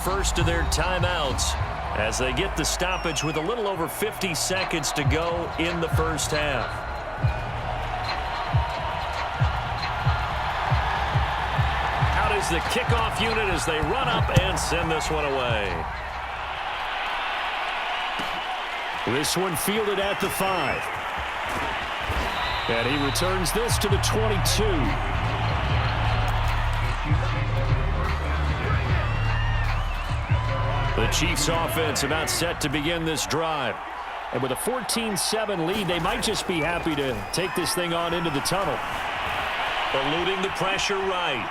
First of their timeouts as they get the stoppage with a little over 50 seconds to go in the first half. Out is the kickoff unit as they run up and send this one away. This one fielded at the 5. And he returns this to the 22. The Chiefs offense about set to begin this drive. And with a 14-7 lead, they might just be happy to take this thing on into the tunnel. Eluding the pressure right.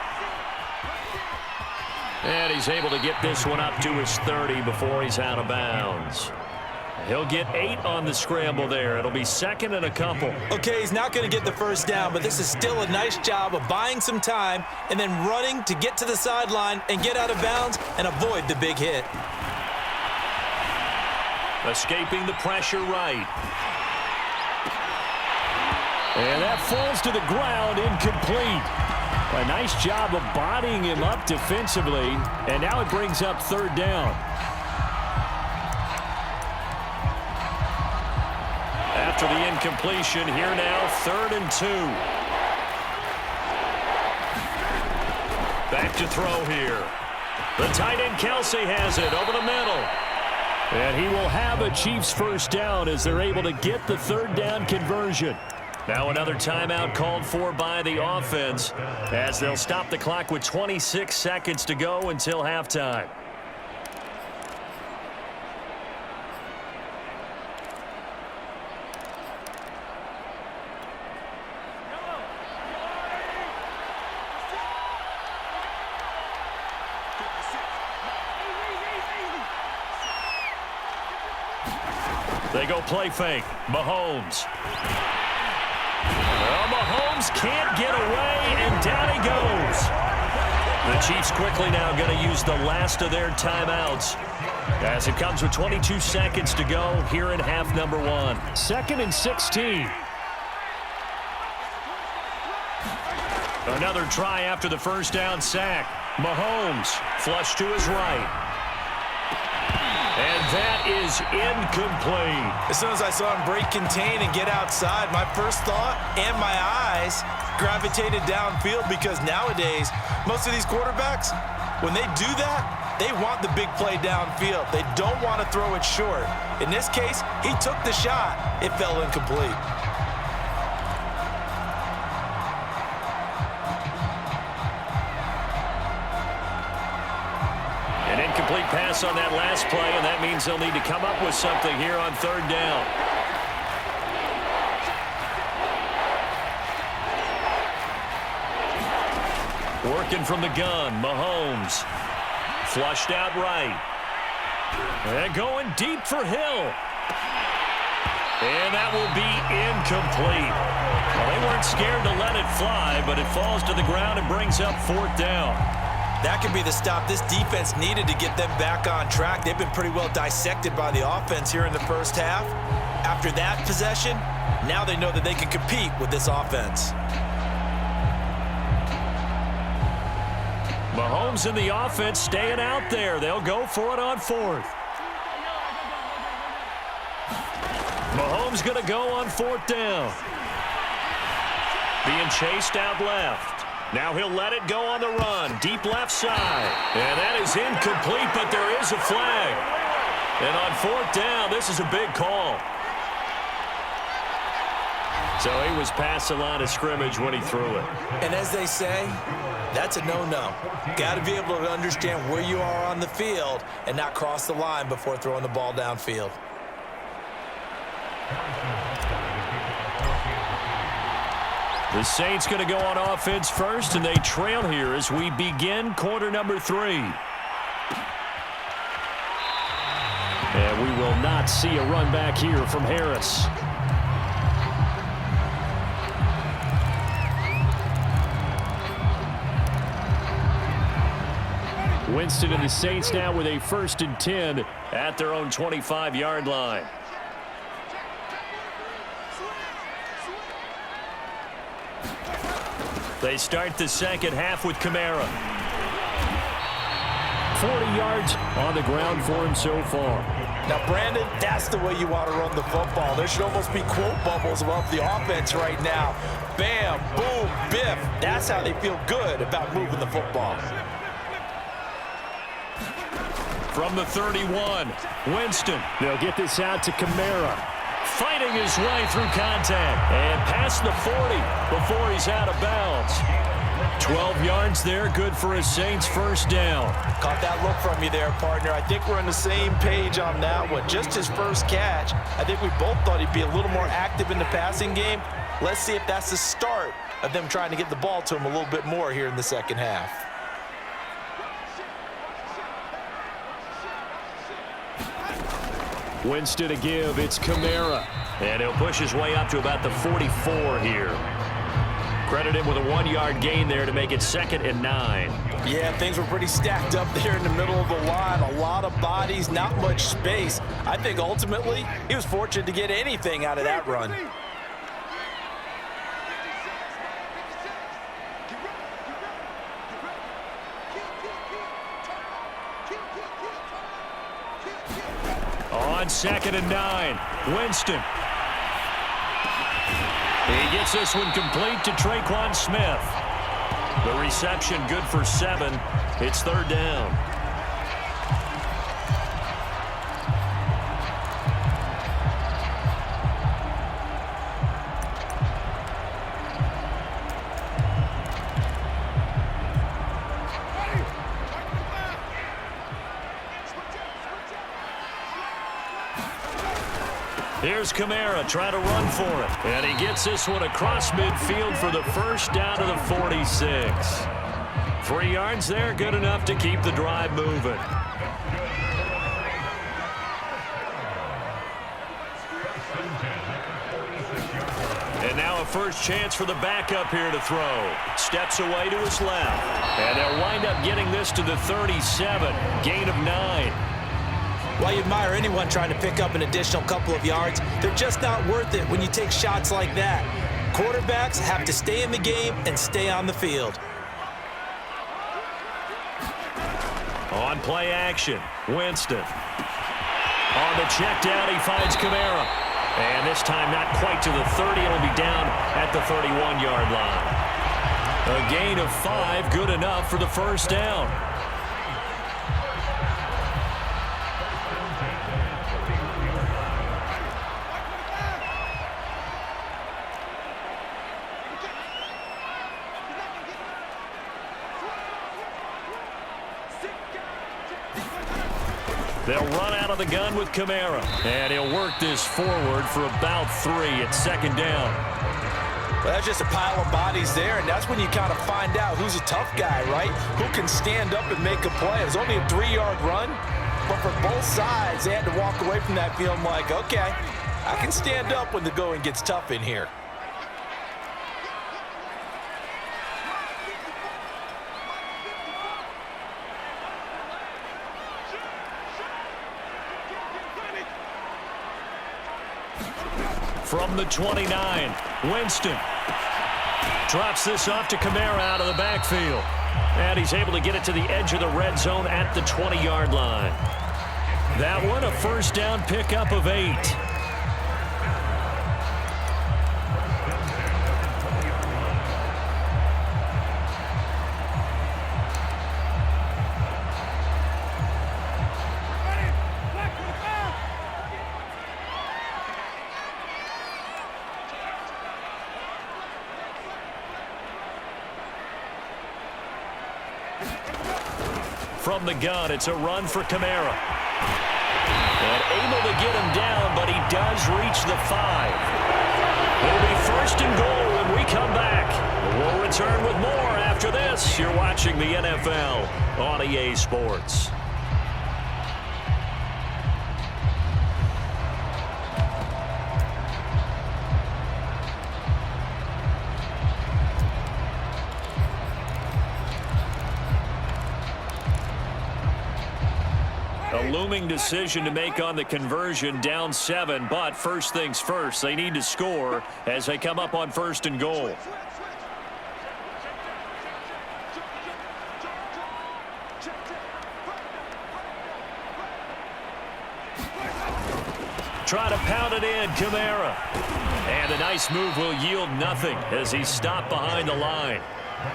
And he's able to get this one up to his 30 before he's out of bounds. He'll get 8 on the scramble there. It'll be second and a couple. Okay, he's not going to get the first down, but this is still a nice job of buying some time and then running to get to the sideline and get out of bounds and avoid the big hit. Escaping the pressure right. And that falls to the ground, incomplete. A nice job of bodying him up defensively, and now it brings up third down. After the incompletion, here now, 3rd and 2. Back to throw here. The tight end Kelsey has it over the middle. And he will have a Chiefs first down as they're able to get the third down conversion. Now another timeout called for by the offense as they'll stop the clock with 26 seconds to go until halftime. They go play fake. Mahomes. Well, Mahomes can't get away, and down he goes. The Chiefs quickly now going to use the last of their timeouts as it comes with 22 seconds to go here in half number 1. 2nd and 16. Another try after the first down sack. Mahomes flush to his right. And that is incomplete. As soon as I saw him break contain and get outside, my first thought and my eyes gravitated downfield because nowadays, most of these quarterbacks, when they do that, they want the big play downfield. They don't want to throw it short. In this case, he took the shot. It fell incomplete. Incomplete pass on that last play, and that means they'll need to come up with something here on third down. Working from the gun, Mahomes. Flushed out right. And going deep for Hill. And that will be incomplete. Well, they weren't scared to let it fly, but it falls to the ground and brings up 4th down. That could be the stop this defense needed to get them back on track. They've been pretty well dissected by the offense here in the first half. After that possession, now they know that they can compete with this offense. Mahomes and the offense staying out there. They'll go for it on 4th. Mahomes going to go on 4th down. Being chased out left. Now he'll let it go on the run. Deep left side. And that is incomplete, but there is a flag. And on 4th down, this is a big call. So he was past the line of scrimmage when he threw it. And as they say, that's a no-no. Got to be able to understand where you are on the field and not cross the line before throwing the ball downfield. The Saints going to go on offense first, and they trail here as we begin quarter number 3. And we will not see a run back here from Harris. Winston and the Saints now with a 1st and 10 at their own 25-yard line. They start the second half with Kamara. 40 yards on the ground for him so far. Now, Brandon, that's the way you want to run the football. There should almost be quote bubbles above the offense right now. Bam, boom, biff. That's how they feel good about moving the football. From the 31, Winston. They'll get this out to Kamara. Fighting his way through contact. And past the 40 before he's out of bounds. 12 yards there, good for a Saints first down. Caught that look from you there, partner. I think we're on the same page on that one. Just his first catch. I think we both thought he'd be a little more active in the passing game. Let's see if that's the start of them trying to get the ball to him a little bit more here in the second half. Winston to give, it's Kamara. And he'll push his way up to about the 44 here. Credit him with a 1-yard gain there to make it 2nd and 9. Yeah, things were pretty stacked up there in the middle of the line. A lot of bodies, not much space. I think ultimately he was fortunate to get anything out of that run. On 2nd and 9, Winston. He gets this one complete to Traquan Smith. The reception good for 7. It's 3rd down. Here's Kamara trying to run for it. And he gets this one across midfield for the first down to the 46. 3 yards there, good enough to keep the drive moving. And now a first chance for the backup here to throw. Steps away to his left. And they'll wind up getting this to the 37. Gain of 9. While you admire anyone trying to pick up an additional couple of yards, they're just not worth it when you take shots like that. Quarterbacks have to stay in the game and stay on the field. On play action, Winston. On the check down, he finds Kamara. And this time not quite to the 30. It'll be down at the 31-yard line. A gain of 5, good enough for the first down. They'll run out of the gun with Kamara. And he'll work this forward for about 3 at 2nd down. Well, that's just a pile of bodies there, and that's when you kind of find out who's a tough guy, right? Who can stand up and make a play. It was only a 3-yard run, but for both sides, they had to walk away from that feeling like, okay, I can stand up when the going gets tough in here. From the 29, Winston drops this off to Kamara out of the backfield. And he's able to get it to the edge of the red zone at the 20-yard line. That one, a first down pickup of 8. From the gun, it's a run for Kamara. And able to get him down, but he does reach the 5. It'll be 1st and goal when we come back. We'll return with more after this. You're watching the NFL on EA Sports. A looming decision to make on the conversion, down 7, but first things first, they need to score as they come up on 1st and goal. try to pound it in. Kamara. And a nice move will yield nothing as he's stopped behind the line.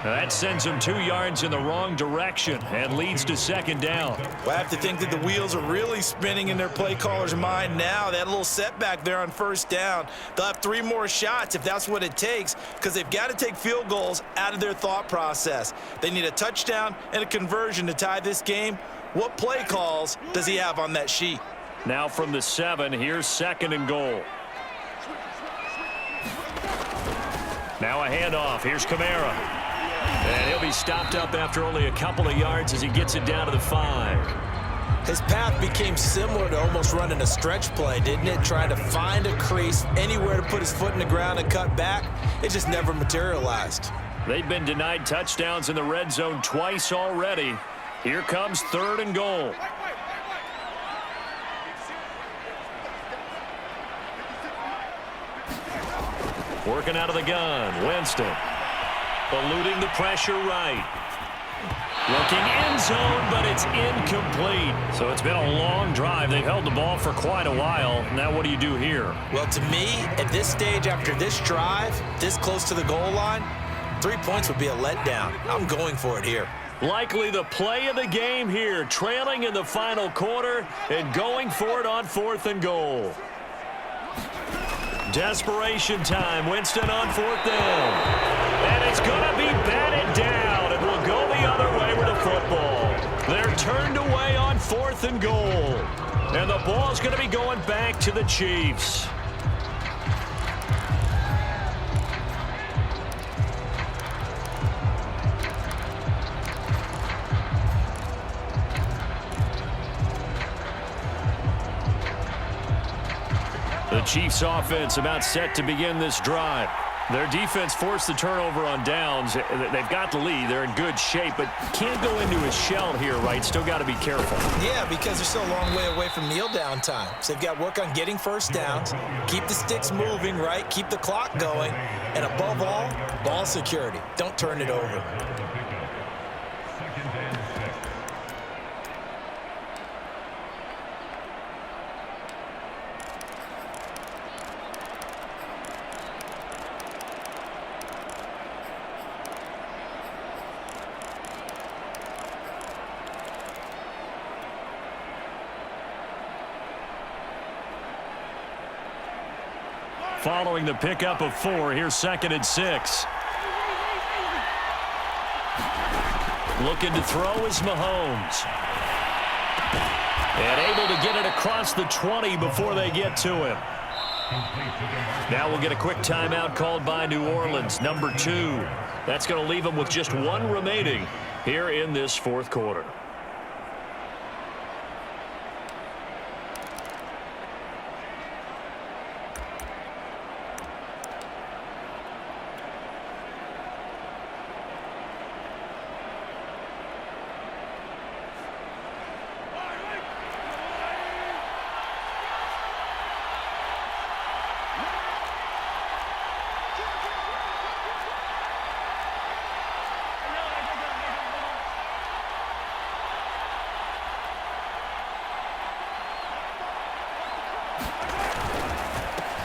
That sends him 2 yards in the wrong direction and leads to second down. Well, I have to think that the wheels are really spinning in their play caller's mind now. That little setback there on first down. They'll have 3 more shots if that's what it takes, because they've got to take field goals out of their thought process. They need a touchdown and a conversion to tie this game. What play calls does he have on that sheet? Now from the 7, here's second and goal. Now a handoff. Here's Kamara. And he'll be stopped up after only a couple of yards as he gets it down to the 5. His path became similar to almost running a stretch play, didn't it? Trying to find a crease, anywhere to put his foot in the ground and cut back. It just never materialized. They've been denied touchdowns in the red zone twice already. Here comes third and goal. Working out of the gun, Winston. Eluding the pressure right. Looking end zone, but it's incomplete. So it's been a long drive. They've held the ball for quite a while. Now what do you do here? Well, to me, at this stage, after this drive, this close to the goal line, 3 points would be a letdown. I'm going for it here. Likely the play of the game here, trailing in the final quarter and going for it on 4th and goal. Desperation time. Winston on 4th down. And it's going to be batted down, and will go the other way with the football. They're turned away on 4th and goal. And the ball's going to be going back to the Chiefs. The Chiefs offense about set to begin this drive. Their defense forced the turnover on downs. They've got the lead. They're in good shape, but can't go into a shell here, right? Still got to be careful. Yeah, because they're still a long way away from kneel down time. So they've got to work on getting first downs, keep the sticks moving, right? Keep the clock going. And above all, ball security. Don't turn it over. Following the pickup of 4, here's 2nd and 6. Looking to throw is Mahomes. And able to get it across the 20 before they get to him. Now we'll get a quick timeout called by New Orleans, number 2. That's going to leave them with just 1 remaining here in this 4th quarter.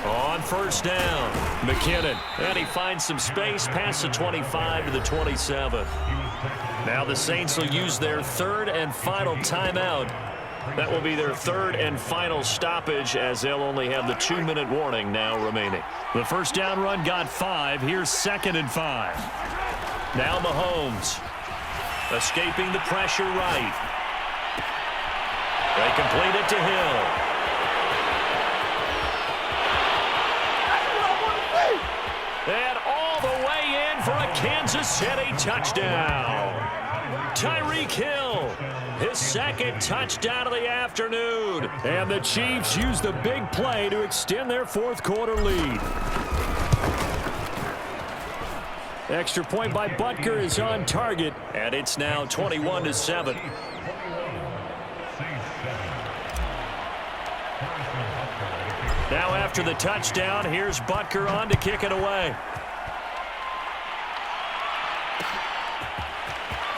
On first down, McKinnon. And he finds some space past the 25 to the 27. Now the Saints will use their 3rd and final timeout. That will be their 3rd and final stoppage, as they'll only have the 2-minute warning now remaining. The first down run got 5. Here's 2nd and 5. Now Mahomes. Escaping the pressure right. They complete it to Hill. And all the way in for a Kansas City touchdown. Tyreek Hill, his 2nd touchdown of the afternoon. And the Chiefs use the big play to extend their 4th quarter lead. Extra point by Butker is on target, and it's now 21-7. Now after the touchdown, here's Butker on to kick it away.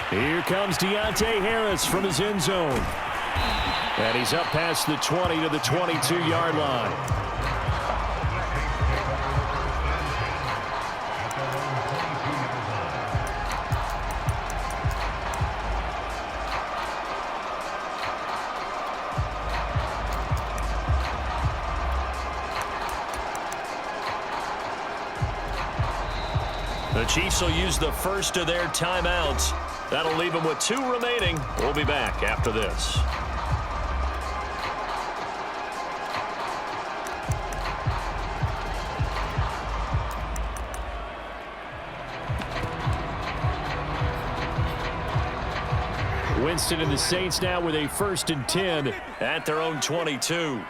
Here comes Deontay Harris from his end zone. And he's up past the 20 to the 22-yard line. The Chiefs will use the first of their timeouts. That'll leave them with 2 remaining. We'll be back after this. Winston and the Saints now with a 1st and 10 at their own 22.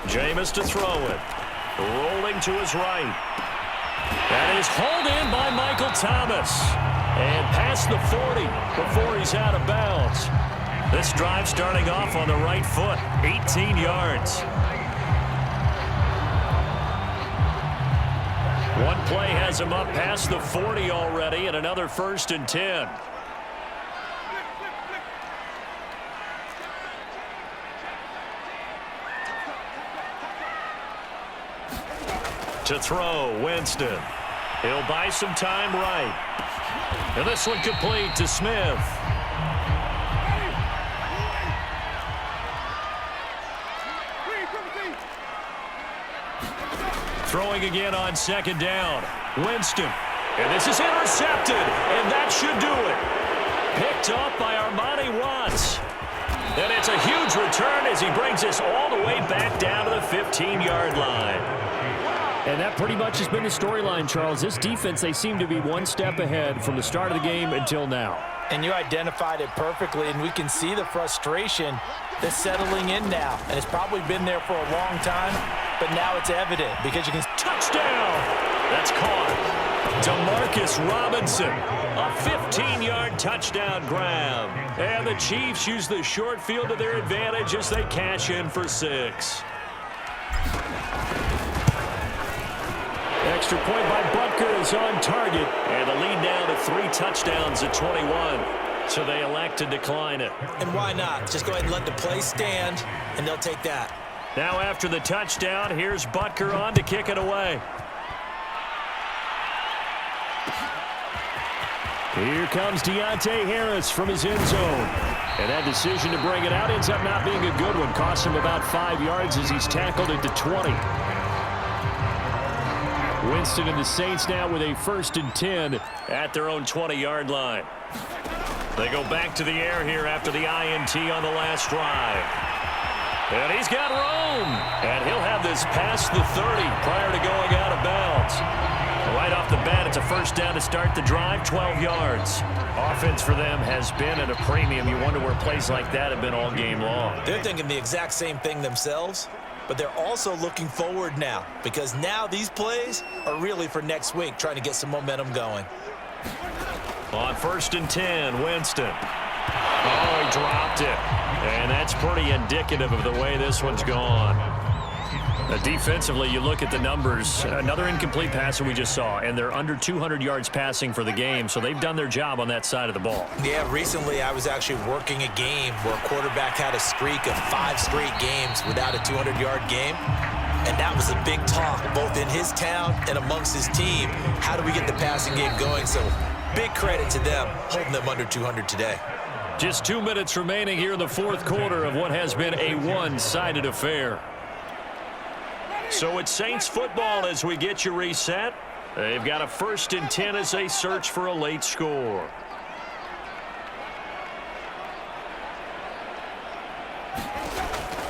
Jameis to throw it. Rolling to his right. That is hauled in by Michael Thomas. And past the 40 before he's out of bounds. This drive starting off on the right foot. 18 yards. One play has him up past the 40 already, and another 1st and 10. To throw, Winston. He'll buy some time right. And this one complete to Smith. Throwing again on 2nd down. Winston. And this is intercepted. And that should do it. Picked up by Armani Watts. And it's a huge return as he brings us all the way back down to the 15-yard line. And that pretty much has been the storyline, Charles. This defense, they seem to be one step ahead from the start of the game until now. And you identified it perfectly, and we can see the frustration that's settling in now. And it's probably been there for a long time, but now it's evident because you can... Touchdown! That's caught. DeMarcus Robinson, a 15-yard touchdown grab. And the Chiefs use the short field to their advantage as they cash in for 6. Extra point by Butker is on target. And the lead down to 3 touchdowns at 21. So they elect to decline it. And why not? Just go ahead and let the play stand, and they'll take that. Now after the touchdown, here's Butker on to kick it away. Here comes Deontay Harris from his end zone. And that decision to bring it out ends up not being a good one. Costs him about 5 yards as he's tackled at the 20. Winston and the Saints now with a 1st and 10 at their own 20-yard line. They go back to the air here after the INT on the last drive. And he's got room. And he'll have this past the 30 prior to going out of bounds. Right off the bat, it's a 1st down to start the drive, 12 yards. Offense for them has been at a premium. You wonder where plays like that have been all game long. They're thinking the exact same thing themselves. But they're also looking forward now because now these plays are really for next week, trying to get some momentum going. On 1st and 10, Winston. Oh, he dropped it. And that's pretty indicative of the way this one's gone. Defensively, you look at the numbers. Another incomplete pass that we just saw, and they're under 200 yards passing for the game, so they've done their job on that side of the ball. Yeah, recently I was actually working a game where a quarterback had a streak of 5 straight games without a 200-yard game, and that was a big talk, both in his town and amongst his team. How do we get the passing game going? So big credit to them, holding them under 200 today. Just 2 minutes remaining here in the 4th quarter of what has been a one-sided affair. So it's Saints football as we get you reset. They've got a 1st and 10 as they search for a late score.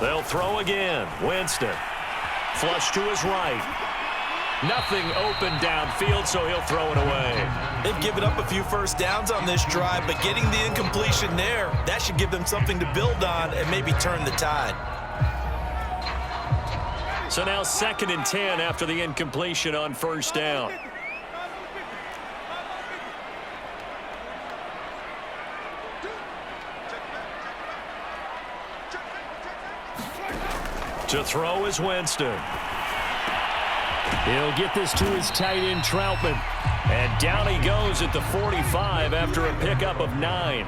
They'll throw again. Winston. Flush to his right. Nothing open downfield, so he'll throw it away. They've given up a few 1st downs on this drive, but getting the incompletion there, that should give them something to build on and maybe turn the tide. So now 2nd and 10 after the incompletion on 1st down. To throw is Winston. He'll get this to his tight end, Troutman. And down he goes at the 45 after a pickup of 9.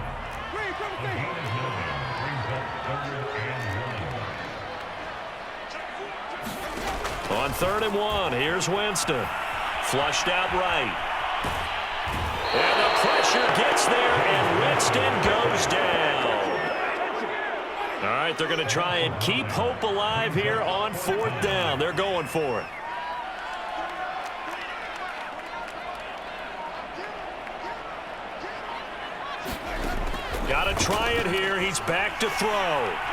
On 3rd and 1, here's Winston. Flushed out right. And the pressure gets there, and Winston goes down. All right, they're going to try and keep hope alive here on 4th down. They're going for it. Got to try it here. He's back to throw.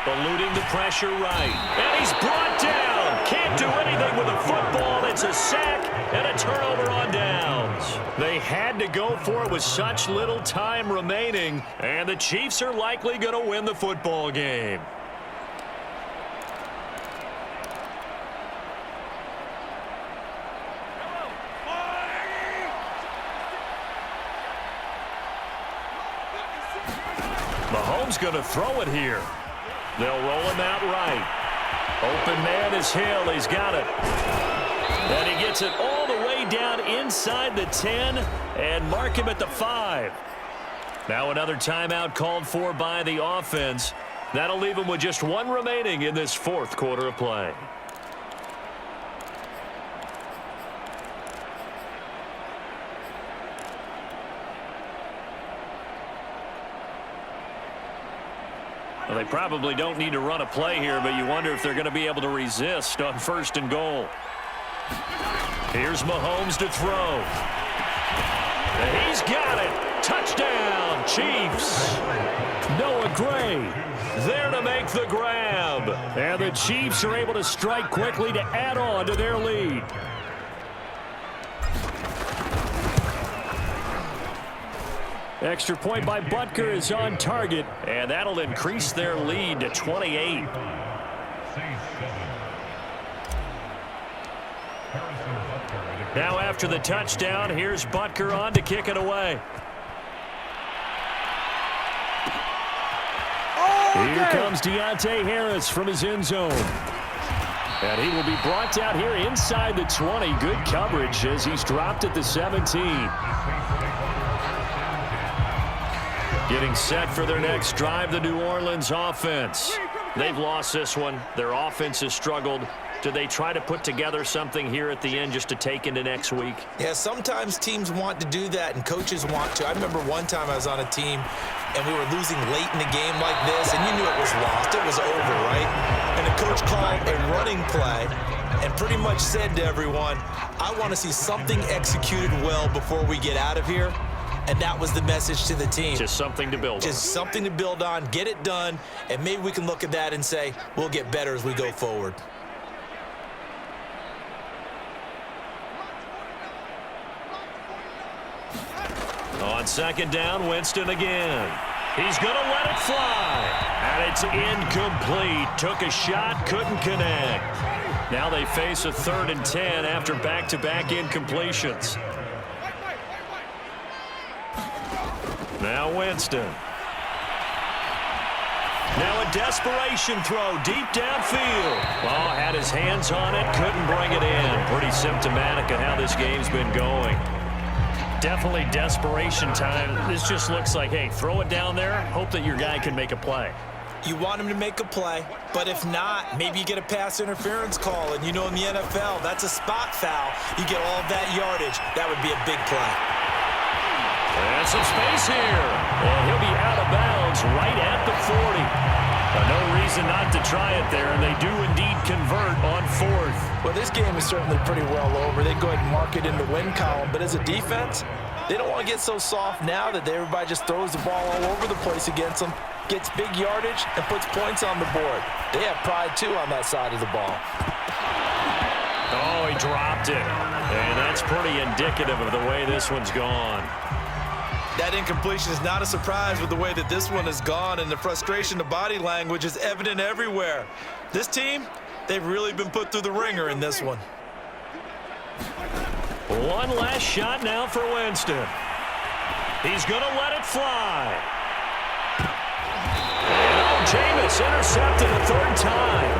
Eluding the pressure right. And he's brought down. Can't do anything with a football. It's a sack and a turnover on downs. They had to go for it with such little time remaining. And the Chiefs are likely going to win the football game. Mahomes going to throw it here. They'll roll him out right. Open man is Hill. He's got it. And he gets it all the way down inside the 10 and mark him at the 5. Now another timeout called for by the offense. That'll leave him with just 1 remaining in this 4th quarter of play. Well, they probably don't need to run a play here, but you wonder if they're going to be able to resist on 1st and goal. Here's Mahomes to throw. And he's got it. Touchdown, Chiefs. Noah Gray there to make the grab. And the Chiefs are able to strike quickly to add on to their lead. Extra point by Butker is on target, and that'll increase their lead to 28. Now after the touchdown, here's Butker on to kick it away. Here comes Deontay Harris from his end zone. And he will be brought down here inside the 20. Good coverage as he's dropped at the 17. Getting set for their next drive, the New Orleans offense. They've lost this one. Their offense has struggled. Do they try to put together something here at the end just to take into next week? Yeah, sometimes teams want to do that and coaches want to. I remember one time I was on a team and we were losing late in the game like this, and you knew it was lost. It was over, right? And the coach called a running play and pretty much said to everyone, I want to see something executed well before we get out of here. And that was the message to the team. Just something to build on. Just something to build on, get it done, and maybe we can look at that and say, we'll get better as we go forward. On 2nd down, Winston again. He's going to let it fly. And it's incomplete. Took a shot, couldn't connect. Now they face a 3rd and 10 after back-to-back incompletions. Now Winston. Now a desperation throw deep downfield. Oh, had his hands on it, couldn't bring it in. Pretty symptomatic of how this game's been going. Definitely desperation time. This just looks like, hey, throw it down there, hope that your guy can make a play. You want him to make a play, but if not, maybe you get a pass interference call, and you know in the NFL, that's a spot foul. You get all of that yardage. That would be a big play. And some space here. And he'll be out of bounds right at the 40. No reason not to try it there, and they do indeed convert on 4th. Well, this game is certainly pretty well over. They go ahead and mark it in the win column, but as a defense, they don't want to get so soft now that everybody just throws the ball all over the place against them, gets big yardage, and puts points on the board. They have pride, too, on that side of the ball. Oh, he dropped it. And that's pretty indicative of the way this one's gone. That incompletion is not a surprise with the way that this one has gone, and the frustration, the body language is evident everywhere. This team, they've really been put through the ringer in this one. One last shot now for Winston. He's going to let it fly. And Jameis intercepted a 3rd time.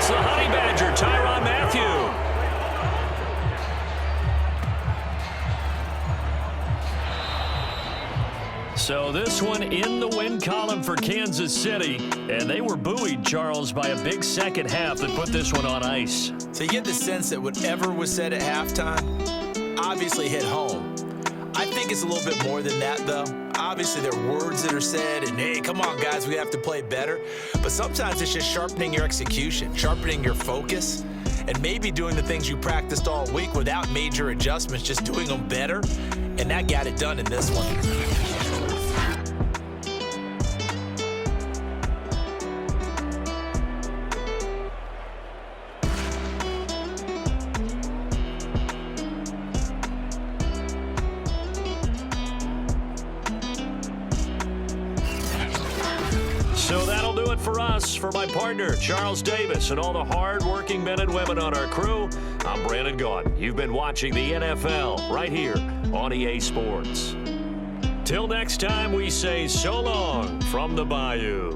It's the Honey Badger, Tyrann Mathieu. So this one in the win column for Kansas City, and they were buoyed, Charles, by a big second half that put this one on ice. So you get the sense that whatever was said at halftime obviously hit home. I think it's a little bit more than that, though. Obviously, there are words that are said, and hey, come on, guys, we have to play better. But sometimes it's just sharpening your execution, sharpening your focus, and maybe doing the things you practiced all week without major adjustments, just doing them better. And that got it done in this one. So that'll do it for us. For my partner, Charles Davis, and all the hard-working men and women on our crew, I'm Brandon Gaudin. You've been watching the NFL right here on EA Sports. Till next time, we say so long from the Bayou.